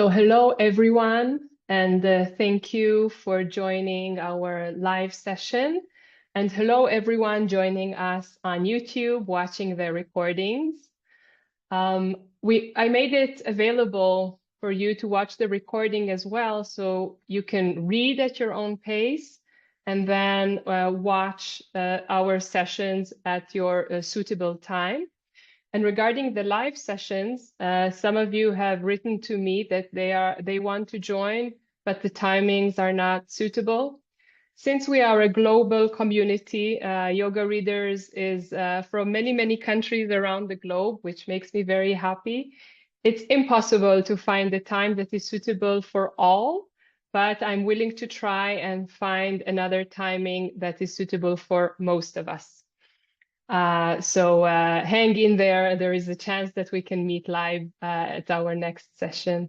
So hello, everyone, and thank you for joining our live session. And hello, everyone joining us on YouTube, watching the recordings. I made it available for you to watch the recording as well, so you can read at your own pace and then watch our sessions at your suitable time. And regarding the live sessions, some of you have written to me that they want to join, but the timings are not suitable. Since we are a global community, Yoga Readers is from many, many countries around the globe, which makes me very happy. It's impossible to find the time that is suitable for all, but I'm willing to try and find another timing that is suitable for most of us. So hang in there. There is a chance that we can meet live at our next session.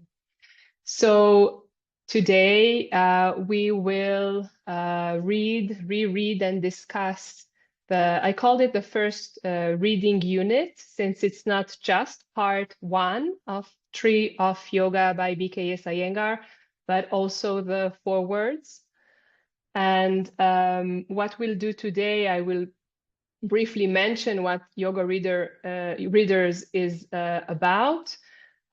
So today we will reread and discuss I called it the first reading unit, since it's not just part 1 of Tree of Yoga by BKS Iyengar, but also the forewords. And what we'll do today, I will briefly mention what Yoga Readers is about.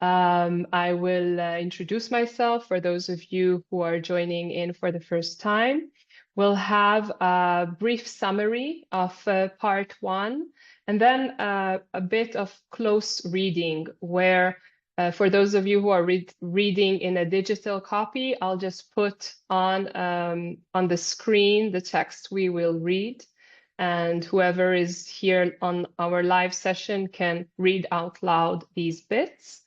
I will introduce myself for those of you who are joining in for the first time. We'll have a brief summary of part 1, and then a bit of close reading, where for those of you who are reading in a digital copy, I'll just put on the screen the text we will read. And whoever is here on our live session can read out loud these bits.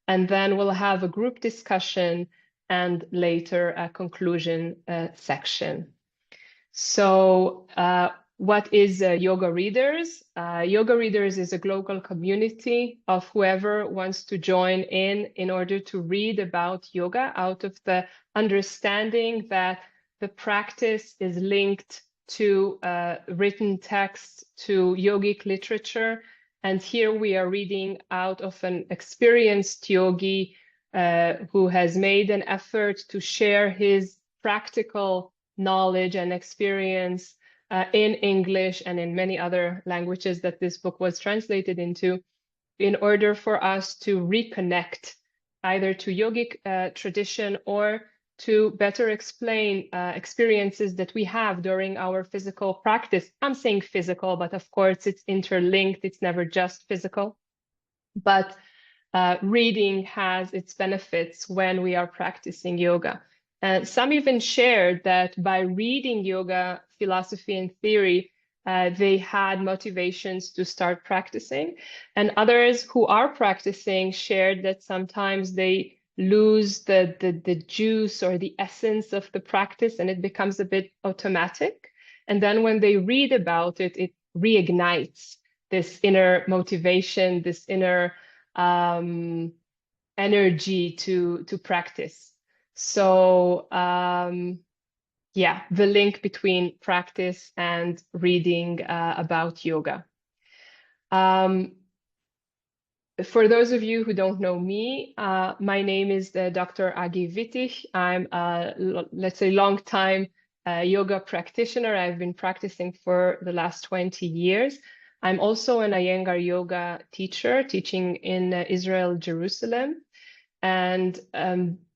And then we'll have a group discussion and later a conclusion section. So what is Yoga Readers? Yoga Readers is a global community of whoever wants to join in order to read about yoga, out of the understanding that the practice is linked to written text, to yogic literature. And here we are reading out of an experienced yogi who has made an effort to share his practical knowledge and experience in English and in many other languages that this book was translated into, in order for us to reconnect either to yogic tradition or to better explain experiences that we have during our physical practice. I'm saying physical, but of course it's interlinked. It's never just physical. But reading has its benefits when we are practicing yoga. And some even shared that by reading yoga philosophy and theory, they had motivations to start practicing. And others who are practicing shared that sometimes they lose the juice or the essence of the practice, and it becomes a bit automatic. And then when they read about it, it reignites this inner motivation, this inner energy to practice. So yeah, the link between practice and reading about yoga. For those of you who don't know me, my name is Dr. Agi Wittich. I'm a, let's say, long-time yoga practitioner. I've been practicing for the last 20 years. I'm also an Iyengar yoga teacher, teaching in Israel, Jerusalem. And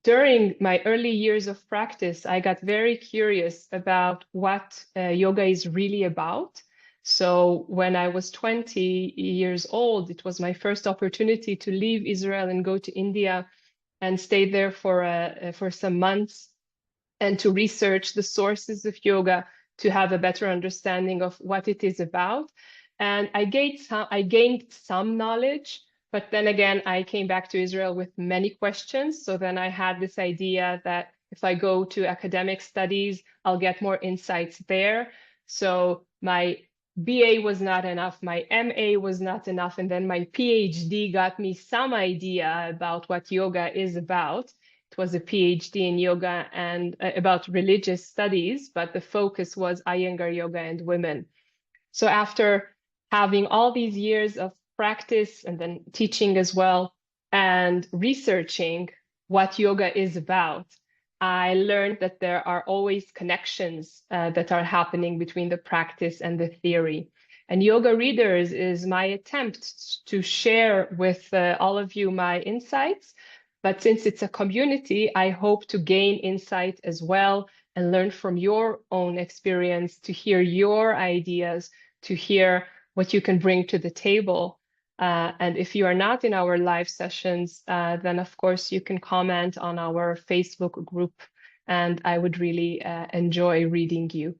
during my early years of practice, I got very curious about what yoga is really about. So when I was 20 years old, it was my first opportunity to leave Israel and go to India and stay there for some months and to research the sources of yoga, to have a better understanding of what it is about. And I gained some knowledge, but then again, I came back to Israel with many questions. So then I had this idea that if I go to academic studies, I'll get more insights there. So my BA was not enough, my MA was not enough, and then my PhD got me some idea about what yoga is about. It was a PhD in yoga and about religious studies, but the focus was Iyengar yoga and women. So after having all these years of practice and then teaching as well and researching what yoga is about, I learned that there are always connections that are happening between the practice and the theory. And Yoga Readers is my attempt to share with all of you my insights. But since it's a community, I hope to gain insight as well and learn from your own experience, to hear your ideas, to hear what you can bring to the table. And if you are not in our live sessions, then of course you can comment on our Facebook group, and I would really enjoy reading you.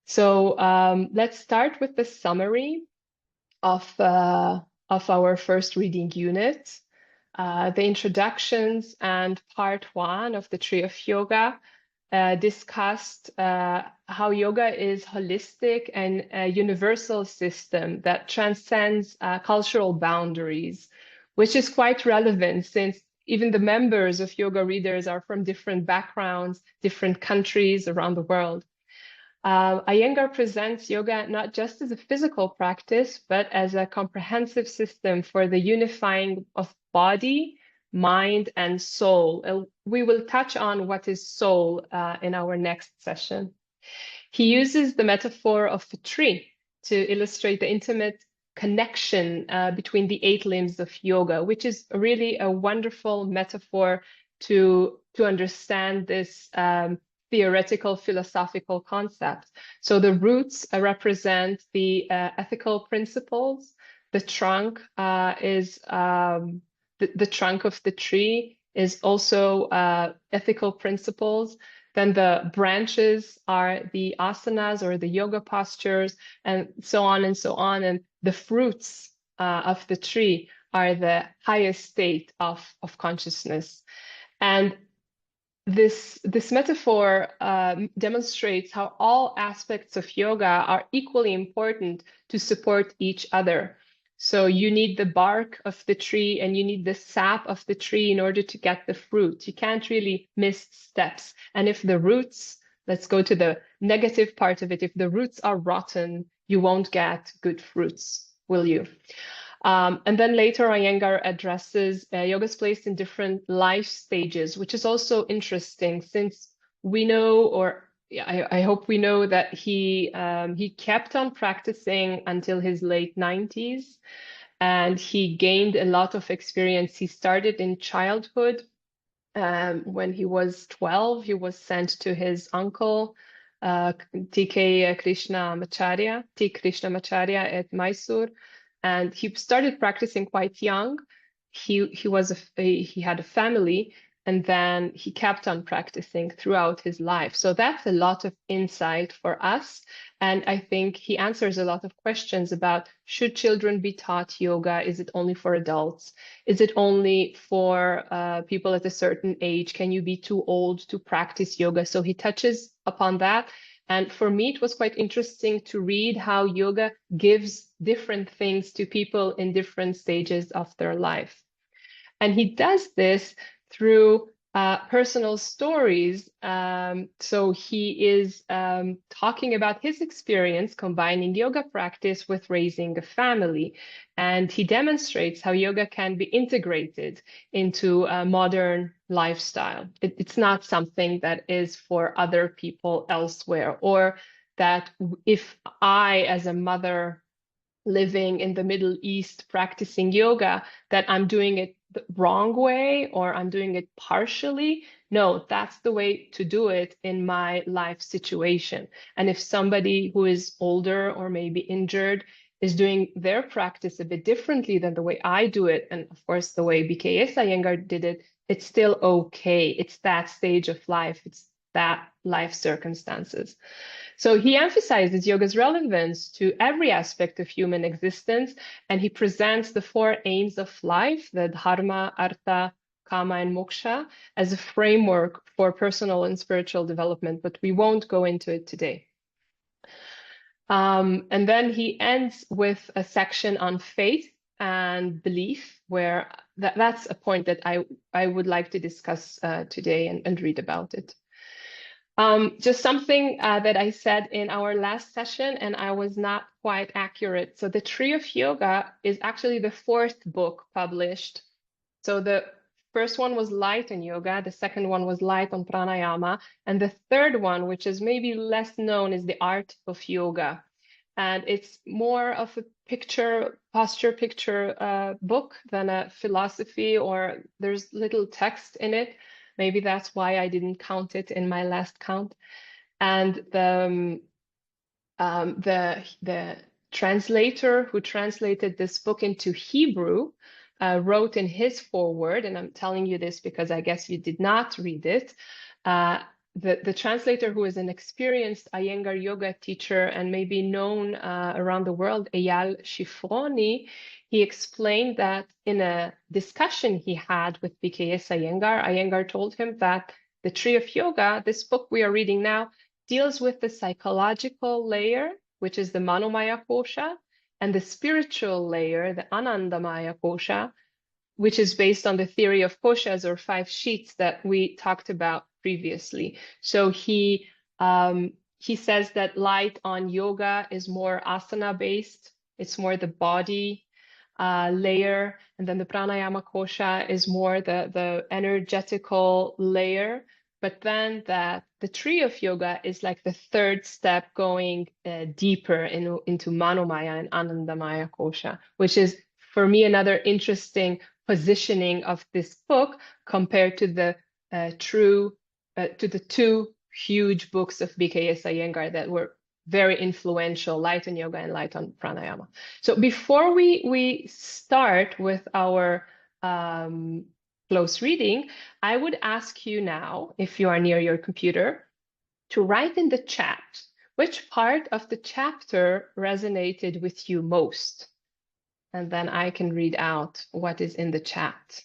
So let's start with the summary of our first reading unit, the introductions and part one of the Tree of Yoga. Discussed how yoga is holistic and a universal system that transcends cultural boundaries, which is quite relevant since even the members of Yoga Readers are from different backgrounds, different countries around the world. Iyengar presents yoga not just as a physical practice, but as a comprehensive system for the unifying of body, mind, and soul. We will touch on what is soul in our next session. He uses the metaphor of a tree to illustrate the intimate connection between the 8 limbs of yoga, which is really a wonderful metaphor to understand this theoretical philosophical concept. So the roots represent the ethical principles. The trunk is the trunk of the tree is also ethical principles. Then the branches are the asanas or the yoga postures, and so on and so on. And the fruits of the tree are the highest state of consciousness. And this metaphor demonstrates how all aspects of yoga are equally important to support each other. So you need the bark of the tree and you need the sap of the tree in order to get the fruit. You can't really miss steps. And if the roots, let's go to the negative part of it, if the roots are rotten, you won't get good fruits, will you? And then later, Iyengar addresses yoga's place in different life stages, which is also interesting since we know, or I hope we know, that he kept on practicing until his late 90s, and he gained a lot of experience. He started in childhood. When he was 12, he was sent to his uncle, T.K. Krishna Macharya, T. Krishna Macharya at Mysore, and he started practicing quite young. He had a family, and then he kept on practicing throughout his life. So that's a lot of insight for us. And I think he answers a lot of questions about, should children be taught yoga? Is it only for adults? Is it only for people at a certain age? Can you be too old to practice yoga? So he touches upon that. And for me, it was quite interesting to read how yoga gives different things to people in different stages of their life. And he does this through personal stories. So he is talking about his experience combining yoga practice with raising a family. And he demonstrates how yoga can be integrated into a modern lifestyle. It's not something that is for other people elsewhere, or that if I, as a mother living in the Middle East practicing yoga, that I'm doing it the wrong way or I'm doing it partially. No, that's the way to do it in my life situation. And if somebody who is older or maybe injured is doing their practice a bit differently than the way I do it, and of course the way B.K.S. Iyengar did it, it's still okay. It's that stage of life. It's that life circumstances. So he emphasizes yoga's relevance to every aspect of human existence, and he presents the 4 aims of life, the dharma, artha, kama, and moksha, as a framework for personal and spiritual development, but we won't go into it today. And then he ends with a section on faith and belief, where that's a point that I would like to discuss today and read about it. Just something that I said in our last session, and I was not quite accurate. So the Tree of Yoga is actually the 4th book published. So the First one was light on yoga. The second one was light on pranayama. And the third one, which is maybe less known, is the art of yoga. And it's more of a posture picture book than a philosophy, or there's little text in it. Maybe that's why I didn't count it in my last count. And the translator who translated this book into Hebrew wrote in his foreword, and I'm telling you this because I guess you did not read it. The translator, who is an experienced Iyengar yoga teacher and maybe known around the world, Eyal Shifroni, he explained that in a discussion he had with BKS Iyengar, Iyengar told him that the Tree of Yoga, this book we are reading now, deals with the psychological layer, which is the Manomaya Kosha, and the spiritual layer, the Anandamaya Kosha, which is based on the theory of koshas, or 5 sheets that we talked about previously. So he says that light on yoga is more asana based. It's more the body layer, and then the pranayama kosha is more the energetical layer. But then the tree of yoga is like the third step, going deeper into manomaya and anandamaya kosha, which is for me another interesting positioning of this book compared to the two huge books of BKS Iyengar that were very influential, Light on Yoga and Light on Pranayama. So before we start with our close reading, I would ask you now, if you are near your computer, to write in the chat which part of the chapter resonated with you most. And then I can read out what is in the chat.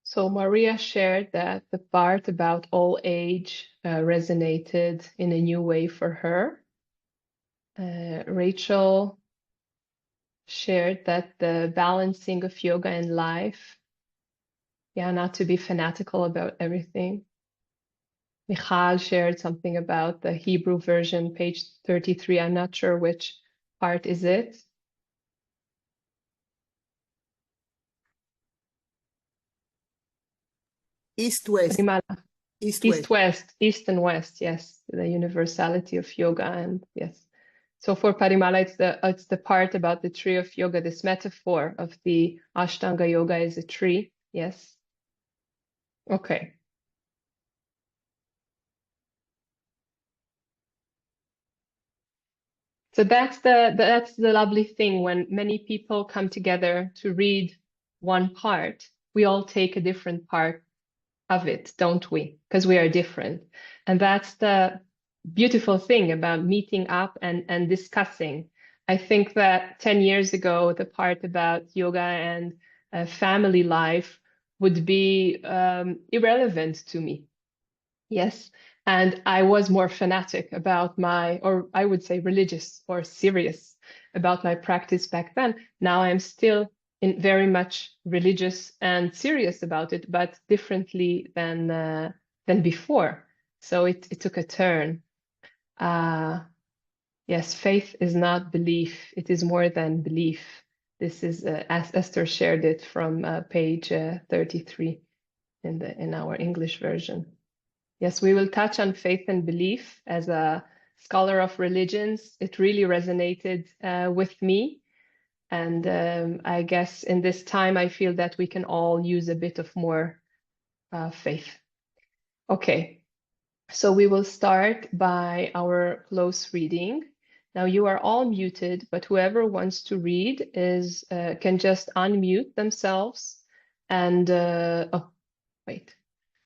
So Maria shared that the part about old age resonated in a new way for her. Rachel shared that the balancing of yoga and life, not to be fanatical about everything. Michal shared something about the Hebrew version, page 33. I'm not sure which part is it. East-west. East-west, east and west, yes. The universality of yoga, and yes. So for Parimala, it's the part about the tree of yoga, this metaphor of the Ashtanga yoga is a tree. Yes. Okay. So that's the lovely thing when many people come together to read one part. We all take a different part of it, don't we? Because we are different. And that's the beautiful thing about meeting up and discussing. I think that 10 years ago, the part about yoga and family life would be irrelevant to me. Yes. And I was more fanatic about or I would say religious or serious about my practice back then. Now I'm still very much religious and serious about it, but differently than before. So it took a turn. Yes, faith is not belief. It is more than belief. This is as Esther shared it from page 33 in our English version. Yes, we will touch on faith and belief. As a scholar of religions, it really resonated with me. And I guess in this time, I feel that we can all use a bit of more faith. Okay. So we will start by our close reading. Now you are all muted, but whoever wants to read can just unmute themselves and oh wait,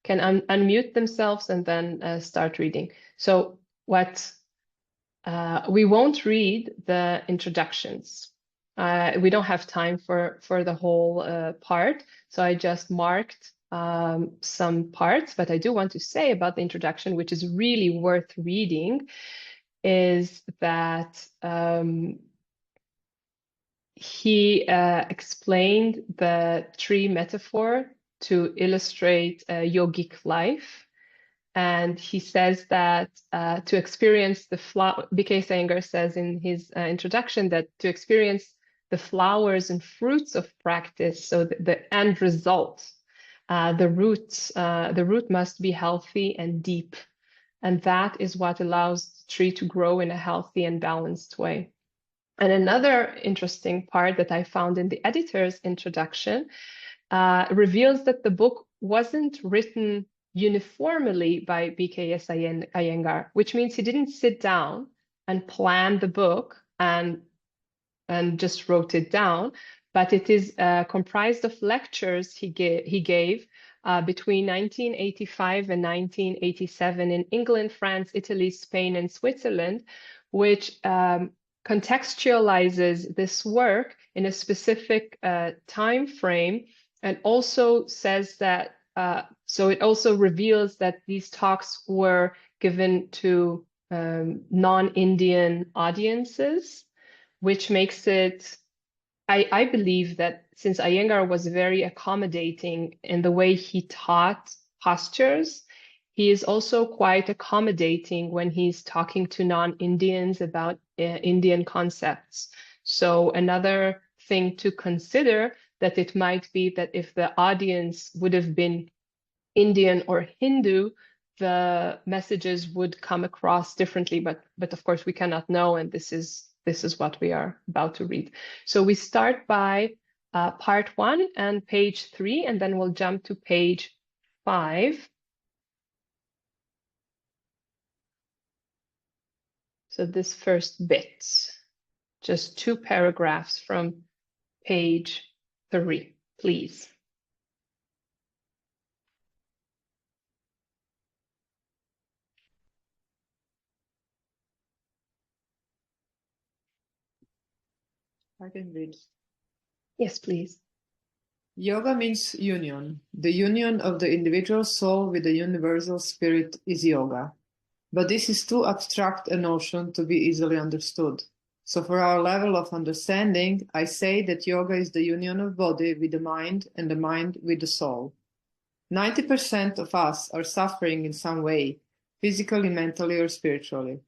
can unmute themselves and then start reading. So we won't read the introductions. We don't have time for the whole part, so I just marked some parts. But I do want to say about the introduction, which is really worth reading, is that he explained the tree metaphor to illustrate yogic life. And he says that to experience the flower, B.K.S. Iyengar says in his introduction that to experience the flowers and fruits of practice, so the end result, the root must be healthy and deep. And that is what allows the tree to grow in a healthy and balanced way. And another interesting part that I found in the editor's introduction reveals that the book wasn't written uniformly by B.K.S. Iyengar, which means he didn't sit down and plan the book and just wrote it down, but it is comprised of lectures he gave between 1985 and 1987 in England, France, Italy, Spain, and Switzerland, which contextualizes this work in a specific time frame, and also says that so it also reveals that these talks were given to non-Indian audiences, which makes it, I believe that since Iyengar was very accommodating in the way he taught postures, he is also quite accommodating when he's talking to non-Indians about Indian concepts. So another thing to consider, that it might be that if the audience would have been Indian or Hindu, the messages would come across differently, but of course we cannot know, and this is what we are about to read. So we start by part 1 and page 3, and then we'll jump to page 5. So this first bit, just 2 paragraphs from page 3, please. I can read. Yes, please. Yoga means union. The union of the individual soul with the universal spirit is yoga. But this is too abstract a notion to be easily understood. So for our level of understanding, I say that yoga is the union of body with the mind and the mind with the soul. 90% of us are suffering in some way, physically, mentally, or spiritually.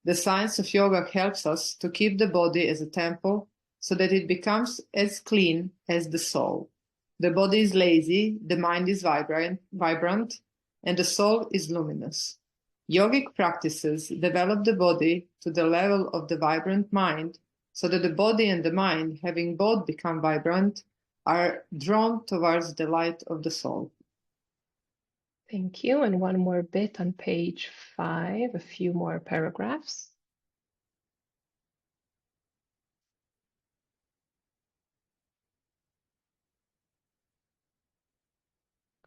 The science of yoga helps us to keep the body as a temple so that it becomes as clean as the soul. The body is lazy, the mind is vibrant, and the soul is luminous. Yogic practices develop the body to the level of the vibrant mind so that the body and the mind, having both become vibrant, are drawn towards the light of the soul. Thank you. And one more bit on page 5, a few more paragraphs.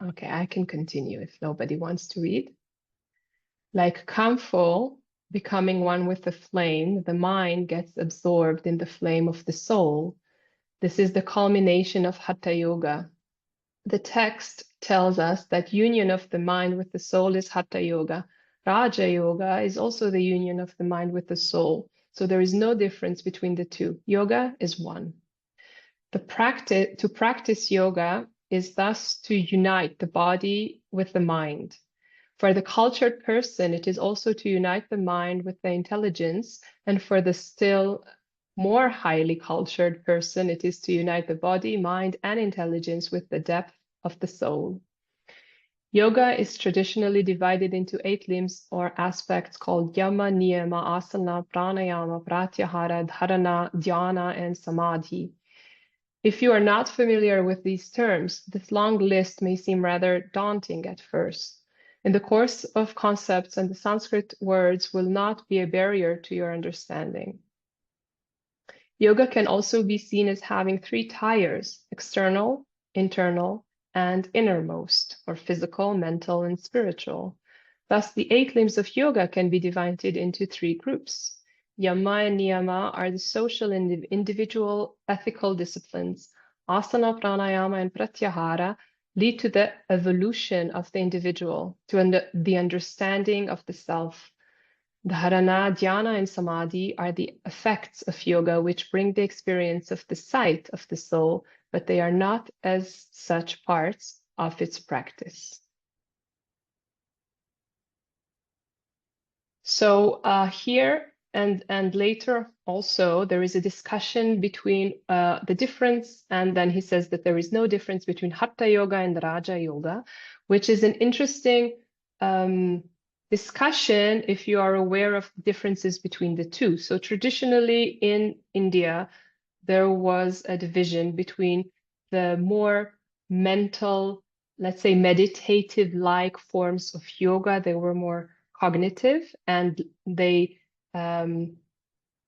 Okay, I can continue if nobody wants to read. Like camphor becoming one with the flame, the mind gets absorbed in the flame of the soul. This is the culmination of Hatha Yoga. The text tells us that union of the mind with the soul is Hatha Yoga. Raja Yoga is also the union of the mind with the soul. So there is no difference between the two. Yoga is one. To practice yoga is thus to unite the body with the mind. For the cultured person, it is also to unite the mind with the intelligence, and for the still more highly cultured person, it is to unite the body, mind, and intelligence with the depth of the soul. Yoga is traditionally divided into 8 limbs or aspects called Yama, Niyama, Asana, Pranayama, Pratyahara, Dharana, Dhyana, and Samadhi. If you are not familiar with these terms, this long list may seem rather daunting at first. In the course of concepts and the Sanskrit words will not be a barrier to your understanding. Yoga can also be seen as having three tires: external, internal, and innermost, or physical, mental, and spiritual. Thus, the 8 limbs of yoga can be divided into 3 groups. Yama and Niyama are the social and individual ethical disciplines. Asana, pranayama, and pratyahara lead to the evolution of the individual, to the understanding of the self. Dharana, dhyana, and samadhi are the effects of yoga which bring the experience of the sight of the soul, but they are not as such parts of its practice. So here and later also there is a discussion between the difference, and then he says that there is no difference between Hatha Yoga and Raja Yoga, which is an interesting discussion if you are aware of differences between the two. So traditionally in India, there was a division between the more mental, let's say meditative-like forms of yoga. They were more cognitive, and they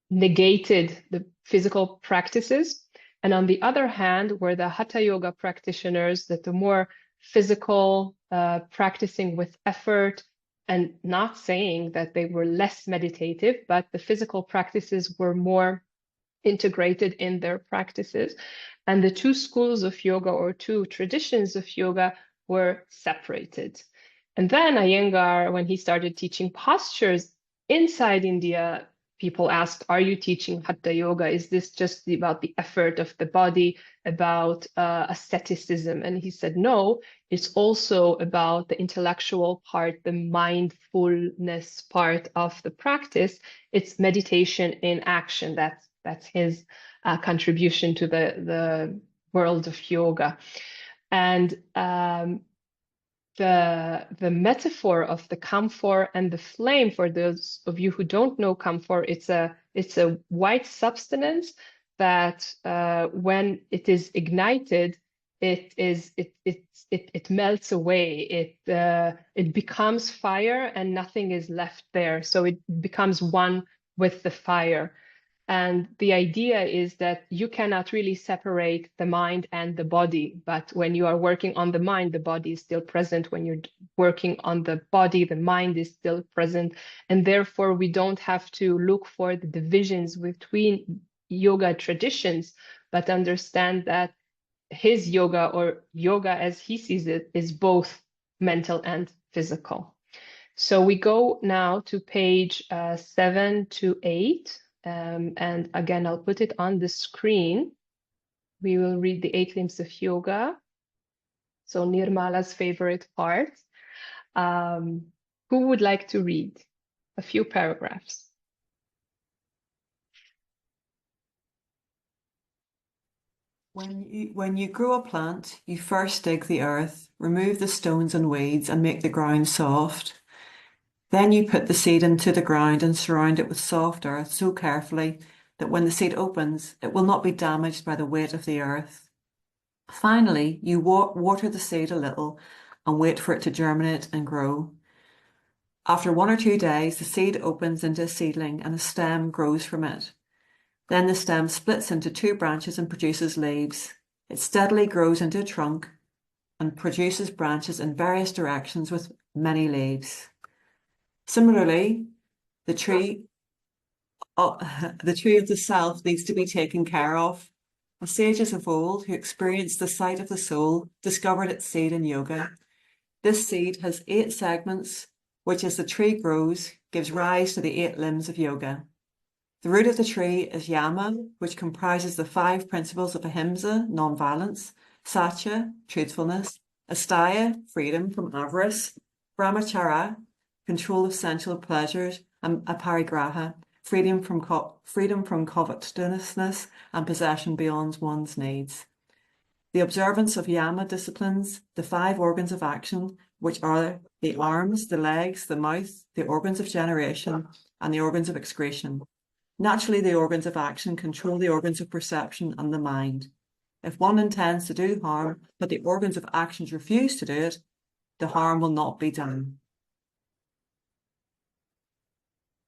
negated the physical practices. And on the other hand, were the Hatha Yoga practitioners, that the more physical, practicing with effort, and not saying that they were less meditative, but the physical practices were more integrated in their practices. And the two schools of yoga, or two traditions of yoga, were separated. And then Iyengar, when he started teaching postures inside India, people asked, are you teaching Hatha Yoga? Is this just about the effort of the body, about asceticism? And he said, no, it's also about the intellectual part, the mindfulness part of the practice. It's meditation in action. That's his contribution to the world of yoga. And the metaphor of the camphor and the flame, for those of you who don't know camphor, it's a white substance that when it is ignited, it melts away. It becomes fire, and nothing is left there. So it becomes one with the fire. And the idea is that you cannot really separate the mind and the body, but when you are working on the mind, the body is still present. When you're working on the body, the mind is still present. And therefore, we don't have to look for the divisions between yoga traditions, but understand that his yoga, or yoga as he sees it, is both mental and physical. So we go now to page 7 to 8. And again, I'll put it on the screen. We will read the 8 limbs of yoga. So Nirmala's favorite part. Who would like to read a few paragraphs? When you grow a plant, you first dig the earth, remove the stones and weeds, and make the ground soft. Then you put the seed into the ground and surround it with soft earth so carefully that when the seed opens, it will not be damaged by the weight of the earth. Finally, you water the seed a little and wait for it to germinate and grow. After 1 or 2 days, the seed opens into a seedling and a stem grows from it. Then the stem splits into 2 branches and produces leaves. It steadily grows into a trunk and produces branches in various directions with many leaves. Similarly, the tree of the self needs to be taken care of. The sages of old, who experienced the sight of the soul, discovered its seed in yoga. This seed has 8 segments, which as the tree grows, gives rise to the 8 limbs of yoga. The root of the tree is Yama, which comprises the 5 principles of ahimsa, non-violence, satya, truthfulness, asteya, freedom from avarice, brahmacharya, control of sensual pleasures, and aparigraha, freedom from covetousness and possession beyond one's needs. The observance of Yama disciplines the 5 organs of action, which are the arms, the legs, the mouth, the organs of generation, and the organs of excretion. Naturally, the organs of action control the organs of perception and the mind. If one intends to do harm, but the organs of actions refuse to do it, the harm will not be done.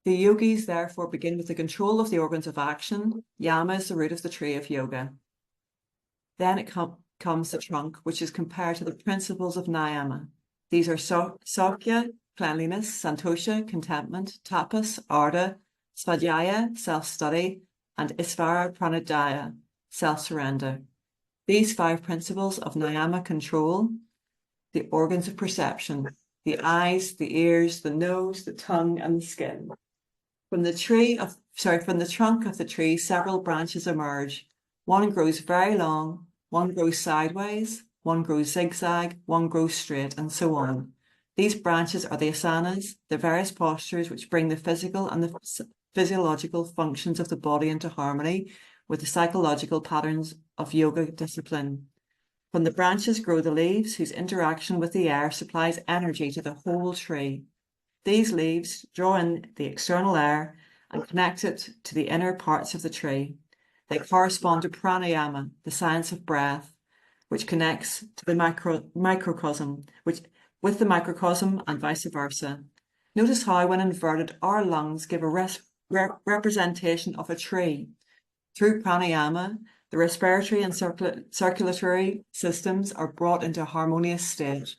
The yogis therefore begin with the control of the organs of action. Yama is the root of the tree of yoga. Then it comes the trunk, which is compared to the principles of Niyama. These are Saukya, cleanliness, Santosha, contentment, Tapas, Arda, Svadhyaya, self-study, and Isvara Pranadaya, self-surrender. These 5 principles of Niyama control the organs of perception, the eyes, the ears, the nose, the tongue, and the skin. From the trunk of the tree, several branches emerge. One grows very long, one grows sideways, one grows zigzag, one grows straight, and so on. These branches are the asanas, the various postures which bring the physical and the physiological functions of the body into harmony with the psychological patterns of yoga discipline. From the branches grow the leaves, whose interaction with the air supplies energy to the whole tree. These leaves draw in the external air and connect it to the inner parts of the tree. They correspond to pranayama, the science of breath, which connects to the microcosm, with the microcosm and vice versa. Notice how, when inverted, our lungs give a representation of a tree. Through pranayama, the respiratory and circulatory systems are brought into a harmonious state.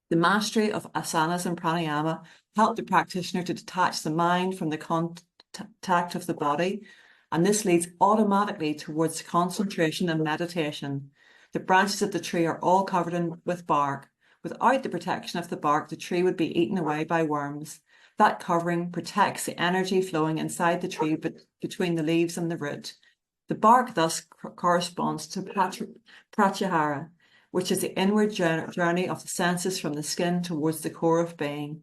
The mastery of asanas and pranayama help the practitioner to detach the mind from the contact of the body, and this leads automatically towards concentration and meditation. The branches of the tree are all covered with bark. Without the protection of the bark, the tree would be eaten away by worms. That covering protects the energy flowing inside the tree between the leaves and the root. The bark thus corresponds to pratyahara, which is the inward journey of the senses from the skin towards the core of being.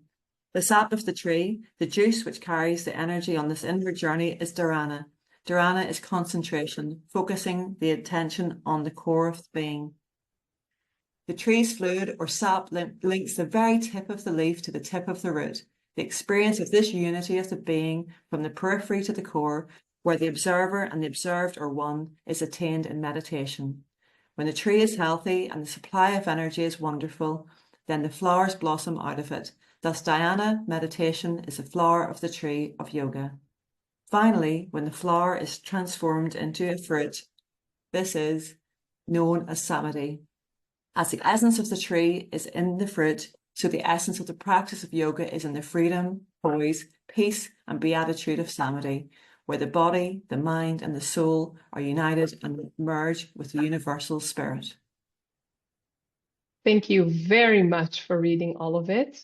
The sap of the tree, the juice which carries the energy on this inward journey, is dharana. Dharana is concentration, focusing the attention on the core of being. The tree's fluid or sap links the very tip of the leaf to the tip of the root. The experience of this unity of the being from the periphery to the core, where the observer and the observed are one, is attained in meditation. When the tree is healthy and the supply of energy is wonderful, then the flowers blossom out of it. Thus, dhyana meditation is the flower of the tree of yoga. Finally, when the flower is transformed into a fruit, this is known as samadhi. As the essence of the tree is in the fruit, so the essence of the practice of yoga is in the freedom, poise, peace, and beatitude of samadhi, where the body, the mind, and the soul are united and merge with the universal spirit. Thank you very much for reading all of it.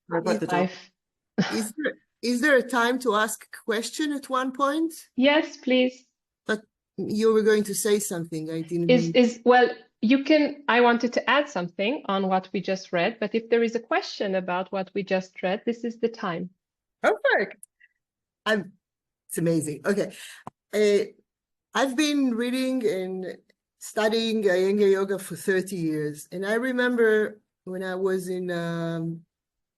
What about the dog? Is there a time to ask a question at one point? Yes, please. But you were going to say something. I didn't mean. Well, you can. I wanted to add something on what we just read, but if there is a question about what we just read, this is the time. Perfect. It's amazing. Okay. I've been reading and studying Iyengar yoga for 30 years. And I remember when I was in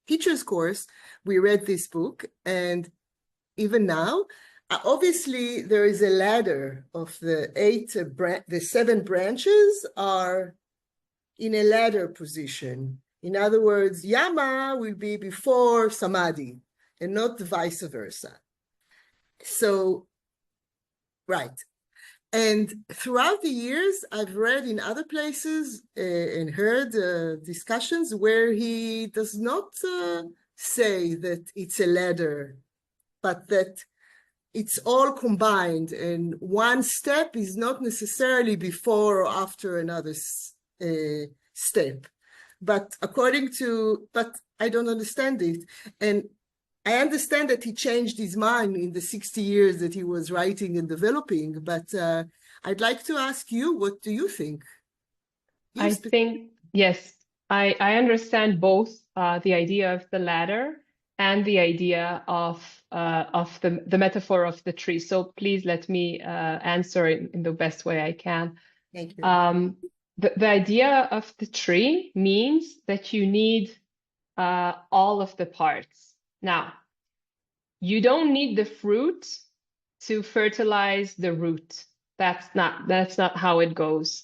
teacher's course, we read this book. And even now, obviously, there is a ladder of the 7 branches are in a ladder position. In other words, Yama will be before Samadhi and not vice versa. So, right. And throughout the years, I've read in other places and heard discussions where he does not say that it's a ladder, but that it's all combined, and one step is not necessarily before or after another step. But but I don't understand it. And I understand that he changed his mind in the 60 years that he was writing and developing, but I'd like to ask you, what do you think? I think, yes, I understand both the idea of the ladder and the idea of the metaphor of the tree. So please let me answer it in the best way I can. Thank you. The idea of the tree means that you need all of the parts. Now, you don't need the fruit to fertilize the root. That's not how it goes.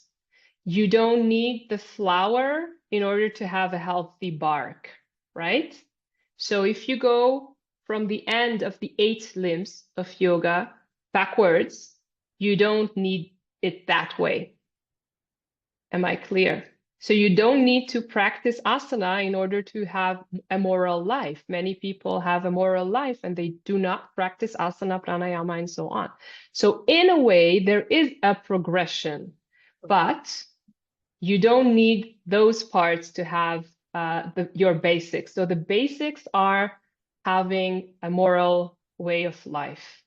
You don't need the flower in order to have a healthy bark, right? So if you go from the end of the 8 limbs of yoga backwards, you don't need it that way. Am I clear? So you don't need to practice asana in order to have a moral life. Many people have a moral life and they do not practice asana, pranayama, and so on. So in a way, there is a progression, but you don't need those parts to have your basics. So the basics are having a moral way of life.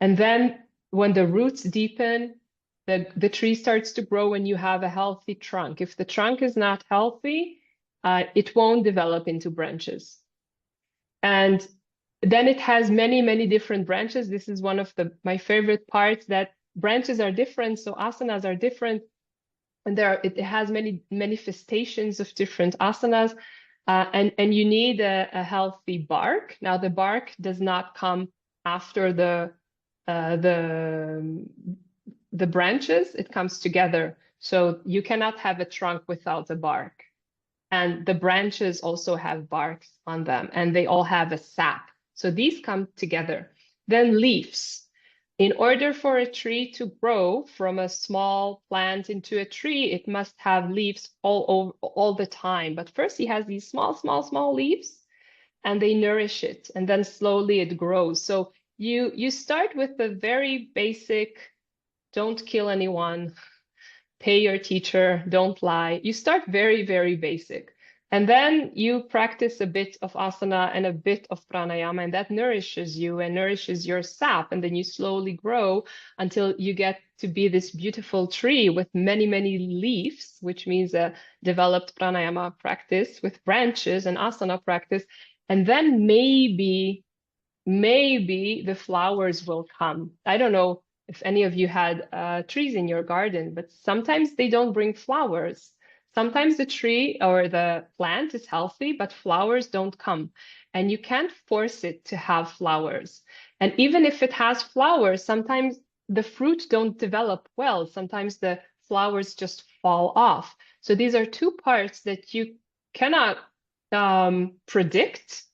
And then when the roots deepen, the tree starts to grow when you have a healthy trunk. If the trunk is not healthy, it won't develop into branches. And then it has many, many different branches. This is one of my favorite parts, that branches are different, so asanas are different. And it has many manifestations of different asanas. And you need a healthy bark. Now, the bark does not come after the branches, it comes together. So you cannot have a trunk without a bark. And the branches also have barks on them, and they all have a sap. So these come together. Then leaves. In order for a tree to grow from a small plant into a tree, it must have leaves all the time. But first he has these small leaves, and they nourish it, and then slowly it grows. So you start with the very basic, don't kill anyone, pay your teacher, don't lie. You start very, very basic. And then you practice a bit of asana and a bit of pranayama, and that nourishes you and nourishes your sap. And then you slowly grow until you get to be this beautiful tree with many, many leaves, which means a developed pranayama practice with branches and asana practice. And then maybe the flowers will come. I don't know if any of you had trees in your garden, but sometimes they don't bring flowers. Sometimes the tree or the plant is healthy, but flowers don't come. And you can't force it to have flowers. And even if it has flowers, sometimes the fruit don't develop well. Sometimes the flowers just fall off. So these are two parts that you cannot predict.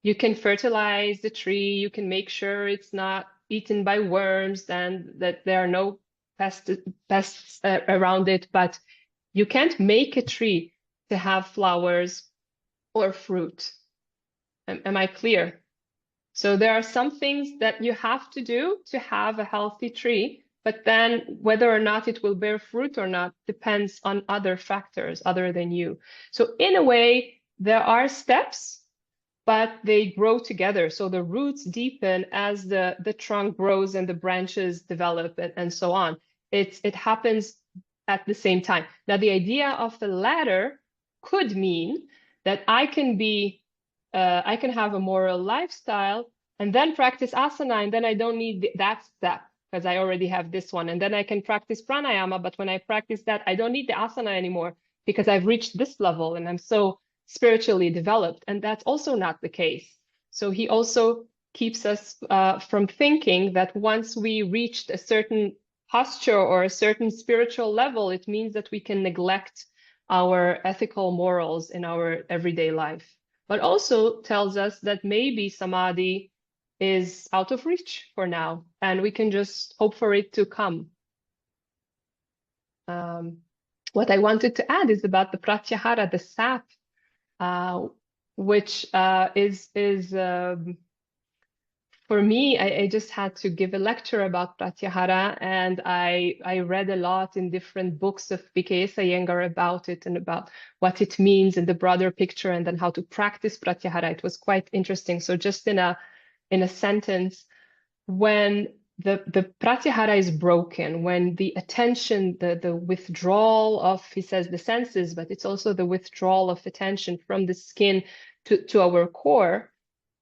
You can fertilize the tree, you can make sure it's not eaten by worms and that there are no pests around it, but you can't make a tree to have flowers or fruit. Am I clear? So there are some things that you have to do to have a healthy tree, but then whether or not it will bear fruit or not depends on other factors other than you. So in a way, there are steps, but they grow together. So the roots deepen as the trunk grows and the branches develop and so on. It happens at the same time. Now, the idea of the ladder could mean that I can have a moral lifestyle and then practice asana, and then I don't need that step because I already have this one. And then I can practice pranayama, but when I practice that, I don't need the asana anymore because I've reached this level and I'm so spiritually developed. And that's also not the case. So he also keeps us from thinking that once we reached a certain posture or a certain spiritual level, it means that we can neglect our ethical morals in our everyday life. But also tells us that maybe samadhi is out of reach for now, and we can just hope for it to come. What I wanted to add is about the pratyahara, the sap, which is for me, I just had to give a lecture about pratyahara, and I read a lot in different books of BKS Iyengar about it and about what it means in the broader picture, and then how to practice pratyahara. It was quite interesting. So just in a sentence, when the pratyahara is broken, when the attention, the withdrawal of, he says, the senses, but it's also the withdrawal of attention from the skin to our core.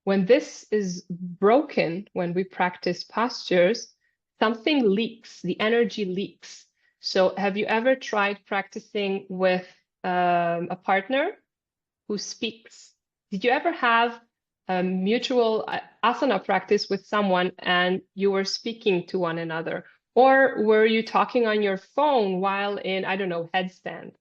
When this is broken, when we practice postures, something leaks, the energy leaks. So have you ever tried practicing with a partner who speaks? Did you ever have a mutual asana practice with someone and you were speaking to one another? Or were you talking on your phone while in, I don't know, headstand?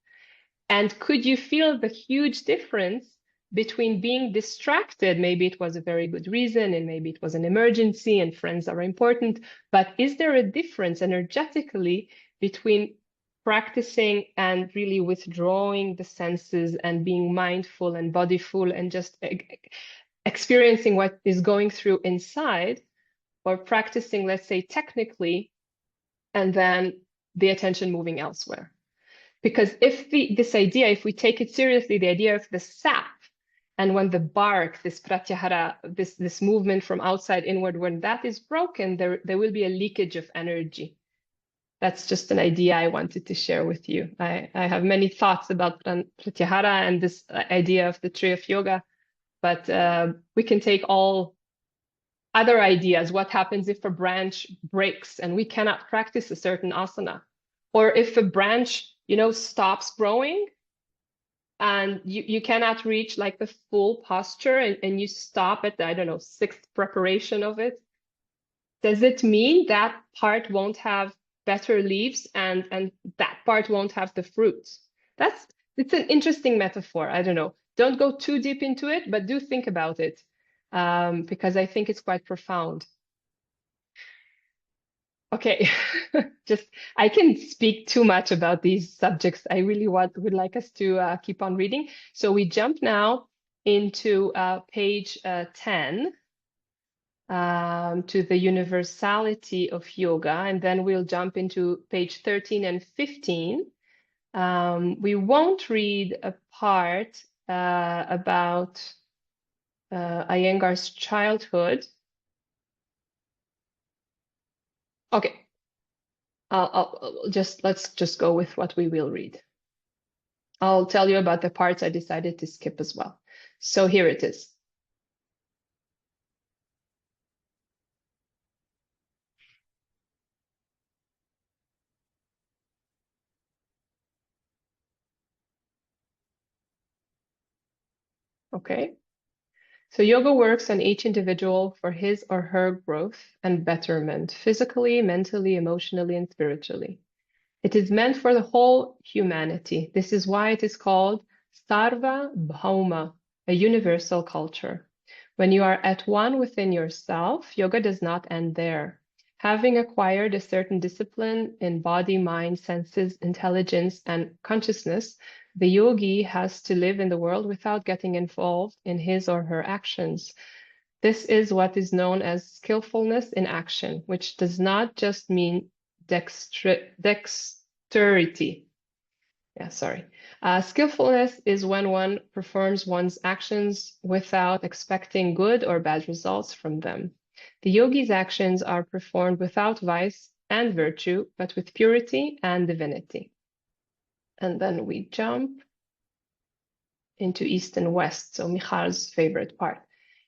And could you feel the huge difference between being distracted, maybe it was a very good reason and maybe it was an emergency and friends are important, but is there a difference energetically between practicing and really withdrawing the senses and being mindful and bodyful and just experiencing what is going through inside, or practicing, let's say, technically, and then the attention moving elsewhere? Because if this idea, if we take it seriously, the idea of the sap, and when the bark, this pratyahara, this movement from outside inward, when that is broken, there will be a leakage of energy. That's just an idea I wanted to share with you. I have many thoughts about pratyahara and this idea of the tree of yoga, but we can take all other ideas. What happens if a branch breaks and we cannot practice a certain asana? Or if a branch, stops growing and you cannot reach like the full posture and you stop at the, I don't know, sixth preparation of it. Does it mean that part won't have better leaves and that part won't have the fruits? It's an interesting metaphor. I don't know. Don't go too deep into it, but do think about it, because I think it's quite profound. Okay, I can speak too much about these subjects. I really would like us to keep on reading. So we jump now into page 10, to the universality of yoga, and then we'll jump into page 13 and 15. We won't read a part about Iyengar's childhood. Okay. Let's just go with what we will read. I'll tell you about the parts I decided to skip as well. So here it is. Okay. So yoga works on each individual for his or her growth and betterment, physically, mentally, emotionally, and spiritually. It is meant for the whole humanity. This is why it is called Sarva Bhauma, a universal culture. When you are at one within yourself, yoga does not end there. Having acquired a certain discipline in body, mind, senses, intelligence, and consciousness, the yogi has to live in the world without getting involved in his or her actions. This is what is known as skillfulness in action, which does not just mean dexterity. Skillfulness is when one performs one's actions without expecting good or bad results from them. The yogi's actions are performed without vice and virtue, but with purity and divinity. And then we jump into East and West, so Michal's favorite part.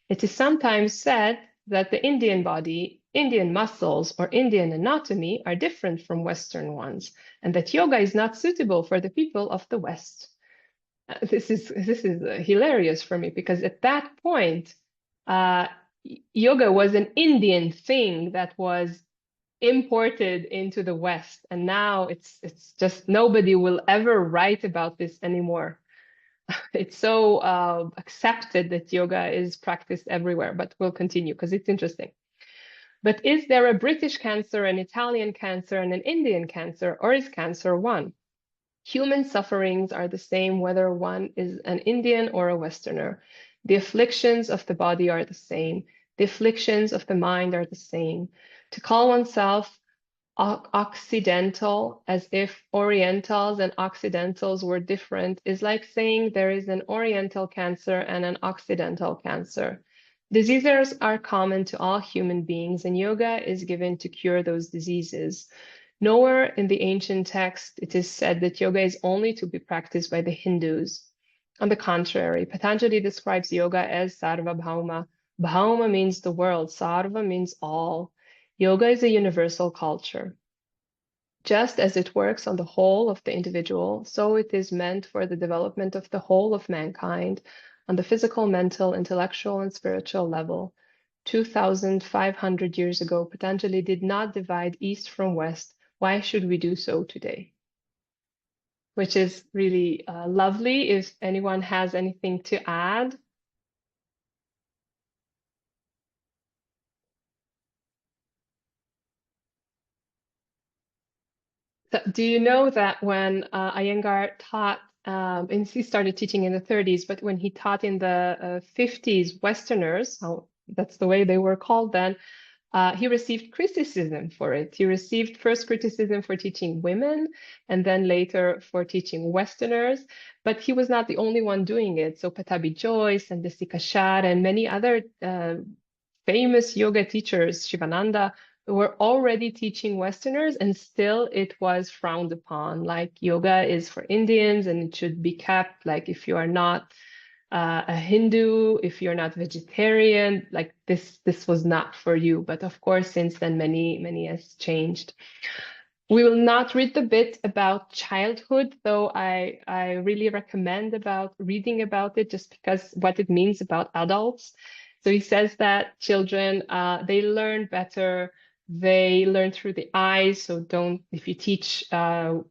It is sometimes said that the Indian body, Indian muscles, or Indian anatomy are different from Western ones, and that yoga is not suitable for the people of the West. This is hilarious for me, because at that point, yoga was an Indian thing that was imported into the West, and now it's just nobody will ever write about this anymore. It's so accepted that yoga is practiced everywhere, but we'll continue because it's interesting. But is there a British cancer, an Italian cancer, and an Indian cancer, or is cancer one? Human sufferings are the same whether one is an Indian or a Westerner. The afflictions of the body are the same. The afflictions of the mind are the same. To call oneself Occidental, as if Orientals and Occidentals were different, is like saying there is an Oriental cancer and an Occidental cancer. Diseases are common to all human beings, and yoga is given to cure those diseases. Nowhere in the ancient text it is said that yoga is only to be practiced by the Hindus. On the contrary, Patanjali describes yoga as Sarva Bhauma. Bhauma means the world, Sarva means all. Yoga is a universal culture. Just as it works on the whole of the individual, so it is meant for the development of the whole of mankind on the physical, mental, intellectual, and spiritual level. 2,500 years ago, Patanjali did not divide East from West. Why should we do so today? which is really lovely. If anyone has anything to add. So do you know that when Iyengar taught, and he started teaching in the 30s, but when he taught in the 50s, Westerners, that's the way they were called then, he received criticism for it. He received first criticism for teaching women and then later for teaching Westerners, but he was not the only one doing it. So Patabi Joyce and Desika Shah and many other famous yoga teachers, Shivananda, were already teaching Westerners, and still it was frowned upon. Like yoga is for Indians and it should be kept. Like if you are not a Hindu, if you're not vegetarian, like this was not for you. But of course, since then, many has changed. We will not read the bit about childhood, though I really recommend about reading about it just because what it means about adults. So he says that children, they learn better. They learn through the eyes. So if you teach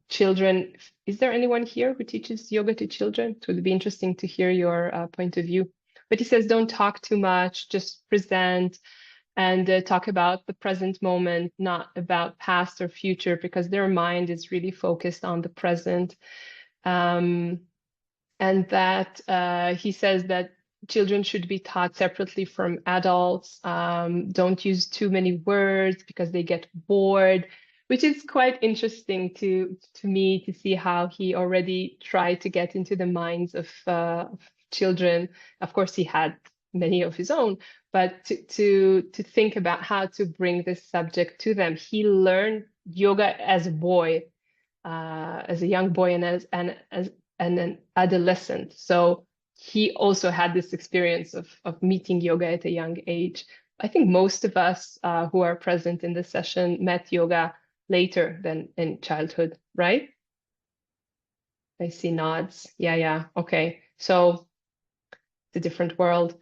children, is there anyone here who teaches yoga to children? It would be interesting to hear your point of view. But he says, don't talk too much, just present and talk about the present moment, not about past or future, because their mind is really focused on the present. And that he says that children should be taught separately from adults. Don't use too many words because they get bored, which is quite interesting to me to see how he already tried to get into the minds of children. Of course, he had many of his own, but to think about how to bring this subject to them. He learned yoga as a boy, as a young boy, and as an adolescent. So he also had this experience of meeting yoga at a young age. I think most of us who are present in this session met yoga later than in childhood, right? I see nods. Yeah. Okay. So it's a different world.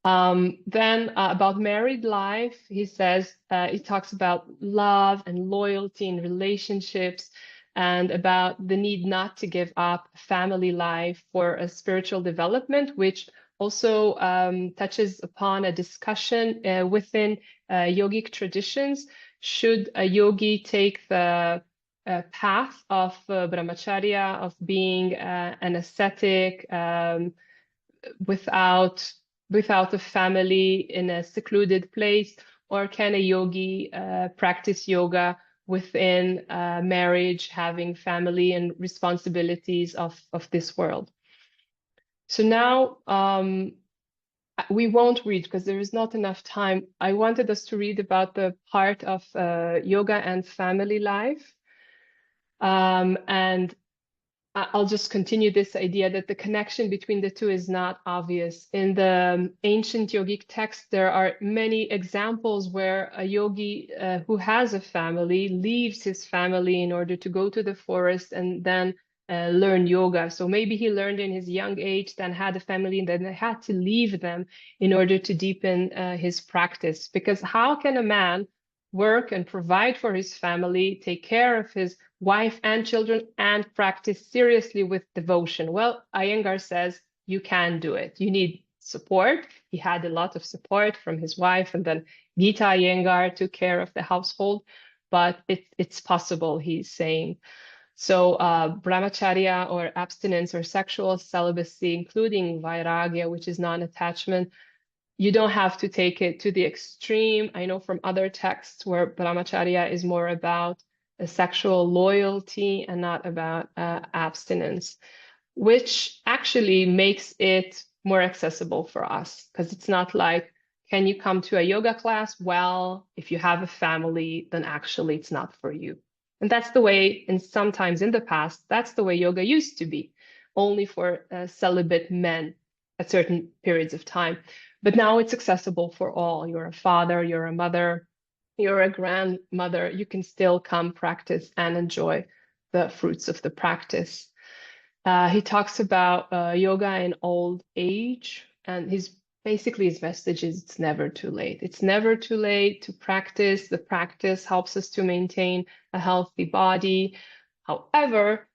Then about married life, he says, he talks about love and loyalty in relationships and about the need not to give up family life for a spiritual development, which also touches upon a discussion within yogic traditions. Should a yogi take the path of brahmacharya, of being an ascetic, without a family in a secluded place, or can a yogi practice yoga within marriage, having family and responsibilities of this world? So now we won't read because there is not enough time. I wanted us to read about the part of yoga and family life. And I'll just continue this idea that the connection between the two is not obvious. In the ancient yogic texts, there are many examples where a yogi who has a family leaves his family in order to go to the forest and then learn yoga. So maybe he learned in his young age, then had a family, and then had to leave them in order to deepen his practice. Because how can a man work and provide for his family, take care of his wife and children, and practice seriously with devotion? Well, Iyengar says you can do it. You need support. He had a lot of support from his wife, and then Gita Iyengar took care of the household, but it's possible, he's saying. So brahmacharya, or abstinence, or sexual celibacy, including vairagya, which is non-attachment, you don't have to take it to the extreme. I know from other texts where brahmacharya is more about a sexual loyalty and not about abstinence, which actually makes it more accessible for us, because it's not like, can you come to a yoga class? Well, if you have a family, then actually it's not for you. And that's the way, and sometimes in the past, that's the way yoga used to be, only for celibate men at certain periods of time. But now it's accessible for all. You're a father, you're a mother, you're a grandmother, you can still come practice and enjoy the fruits of the practice. He talks about yoga in old age, and his message is it's never too late. It's never too late to practice. The practice helps us to maintain a healthy body. However,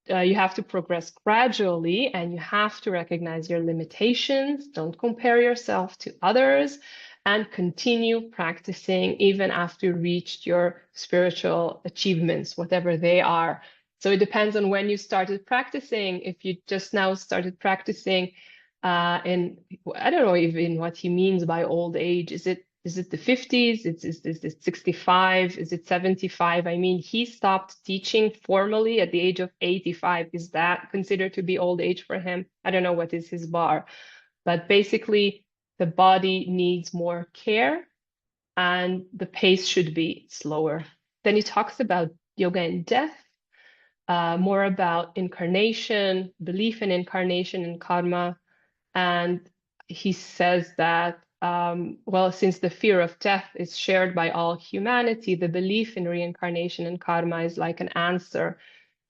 you have to progress gradually, and you have to recognize your limitations. Don't compare yourself to others, and continue practicing even after you reached your spiritual achievements, whatever they are. So it depends on when you started practicing. If you just now started practicing I don't know even what he means by old age. Is it the 50s? Is it 65? Is it 75? I mean, he stopped teaching formally at the age of 85. Is that considered to be old age for him? I don't know what is his bar. But basically, the body needs more care and the pace should be slower. Then he talks about yoga and death, more about incarnation, belief in incarnation and karma. And he says that, well, since the fear of death is shared by all humanity, the belief in reincarnation and karma is like an answer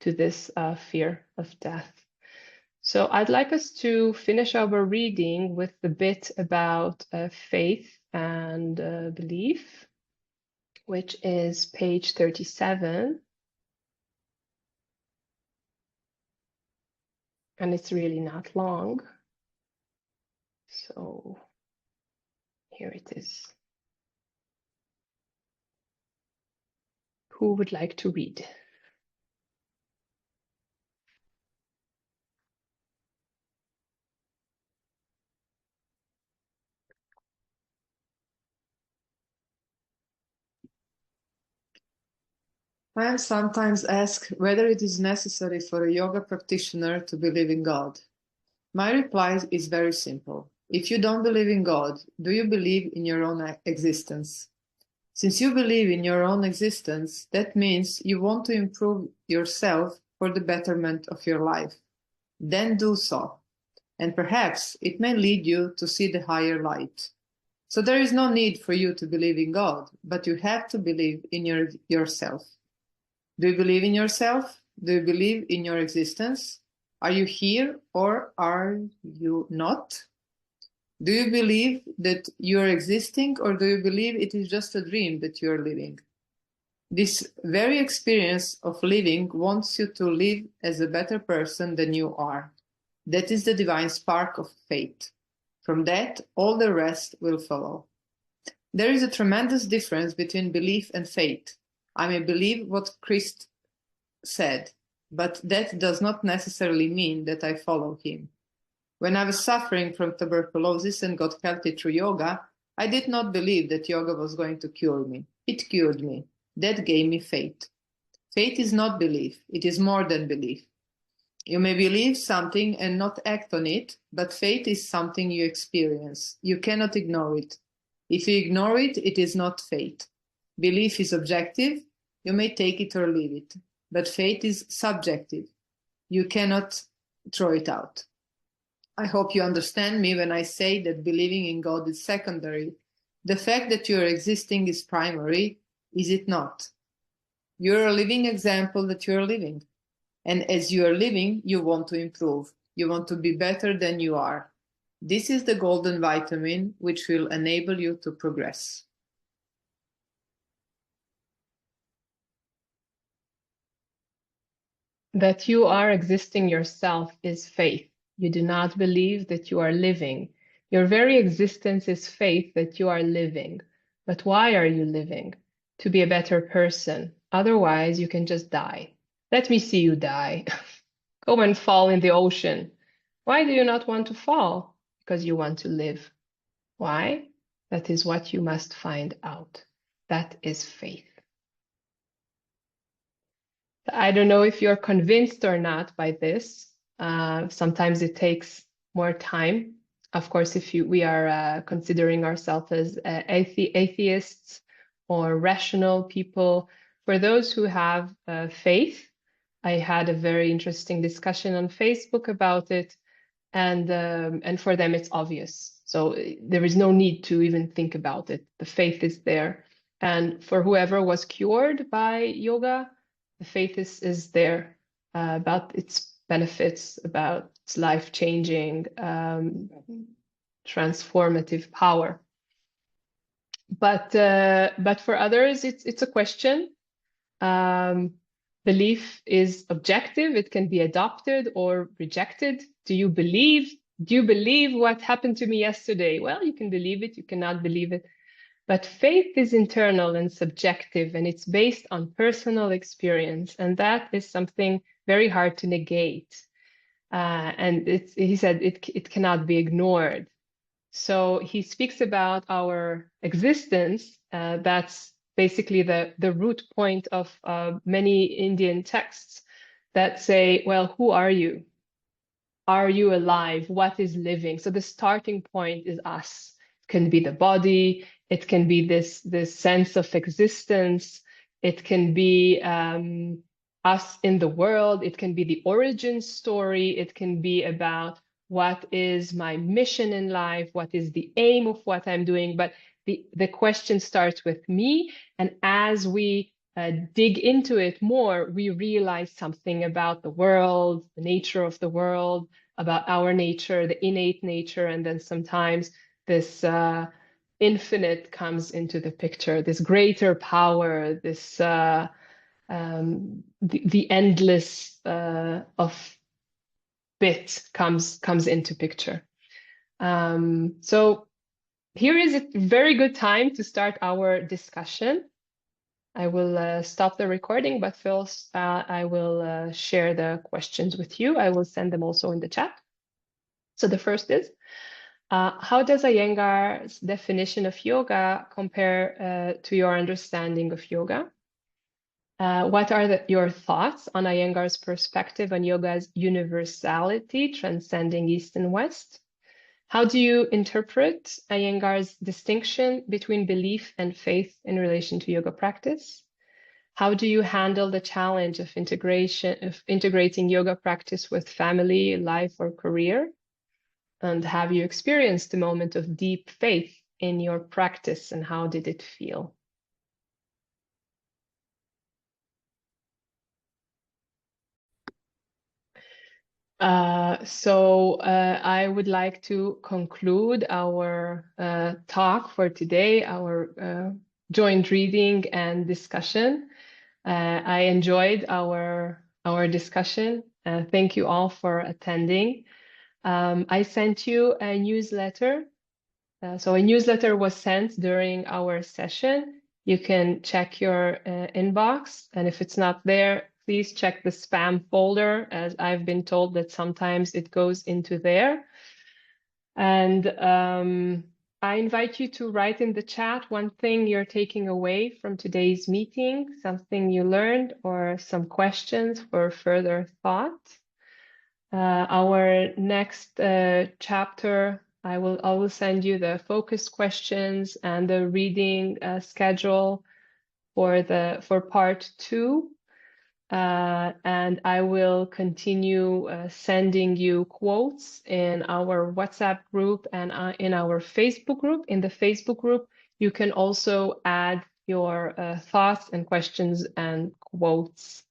to this fear of death. So I'd like us to finish our reading with the bit about faith and belief, which is page 37. And it's really not long. So here it is. Who would like to read? I am sometimes asked whether it is necessary for a yoga practitioner to believe in God. My reply is very simple. If you don't believe in God, do you believe in your own existence? Since you believe in your own existence, that means you want to improve yourself for the betterment of your life. Then do so, and perhaps it may lead you to see the higher light. So there is no need for you to believe in God, but you have to believe in yourself. Do you believe in yourself? Do you believe in your existence? Are you here or are you not? Do you believe that you are existing, or do you believe it is just a dream that you are living? This very experience of living wants you to live as a better person than you are. That is the divine spark of faith. From that, all the rest will follow. There is a tremendous difference between belief and faith. I may believe what Christ said, but that does not necessarily mean that I follow him. When I was suffering from tuberculosis and got healthy through yoga, I did not believe that yoga was going to cure me. It cured me. That gave me faith. Faith is not belief. It is more than belief. You may believe something and not act on it, but faith is something you experience. You cannot ignore it. If you ignore it, it is not faith. Belief is objective. You may take it or leave it. But faith is subjective. You cannot throw it out. I hope you understand me when I say that believing in God is secondary. The fact that you are existing is primary, is it not? You're a living example that you're living. And as you are living, you want to improve. You want to be better than you are. This is the golden vitamin which will enable you to progress. That you are existing yourself is faith. You do not believe that you are living. Your very existence is faith that you are living. But why are you living? To be a better person. Otherwise, you can just die. Let me see you die. Go and fall in the ocean. Why do you not want to fall? Because you want to live. Why? That is what you must find out. That is faith. I don't know if you're convinced or not by this. Sometimes it takes more time. Of course, if we are considering ourselves as atheists or rational people, for those who have faith, I had a very interesting discussion on Facebook about it, and for them it's obvious. So there is no need to even think about it. The faith is there, and for whoever was cured by yoga, the faith is there about its benefits, about its life-changing, transformative power. But for others, it's a question. Belief is objective. It can be adopted or rejected. Do you believe what happened to me yesterday? Well, you can believe it, you cannot believe it. But faith is internal and subjective, and it's based on personal experience. And that is something very hard to negate. And he said it cannot be ignored. So he speaks about our existence. That's basically the root point of many Indian texts that say, well, who are you? Are you alive? What is living? So the starting point is us. It can be the body. It can be this sense of existence. It can be us in the world. It can be the origin story. It can be about what is my mission in life? What is the aim of what I'm doing? But the question starts with me. And as we dig into it more, we realize something about the world, the nature of the world, about our nature, the innate nature, and then sometimes this infinite comes into the picture, this greater power, this the endless of bit comes into picture. So here is a very good time to start our discussion. I will stop the recording, but first I will share the questions with you. I will send them also in the chat. So the first is, how does Iyengar's definition of yoga compare to your understanding of yoga? What are your thoughts on Iyengar's perspective on yoga's universality, transcending East and West? How do you interpret Iyengar's distinction between belief and faith in relation to yoga practice? How do you handle the challenge of integrating yoga practice with family, life, or career? And have you experienced a moment of deep faith in your practice, and how did it feel? I would like to conclude our talk for today, our joint reading and discussion. I enjoyed our discussion. Thank you all for attending. I sent you a newsletter. So a newsletter was sent during our session. You can check your inbox, and if it's not there, please check the spam folder, as I've been told that sometimes it goes into there. And I invite you to write in the chat one thing you're taking away from today's meeting, something you learned, or some questions for further thought. Our next chapter, I will send you the focus questions and the reading schedule for part 2. And I will continue sending you quotes in our WhatsApp group and in our Facebook group. In the Facebook group, you can also add your thoughts and questions and quotes.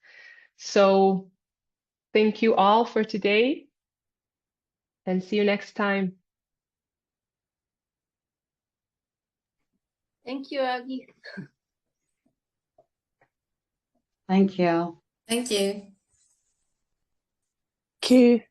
So thank you all for today, and see you next time. Thank you, Agi. Thank you. Thank you. Thank you.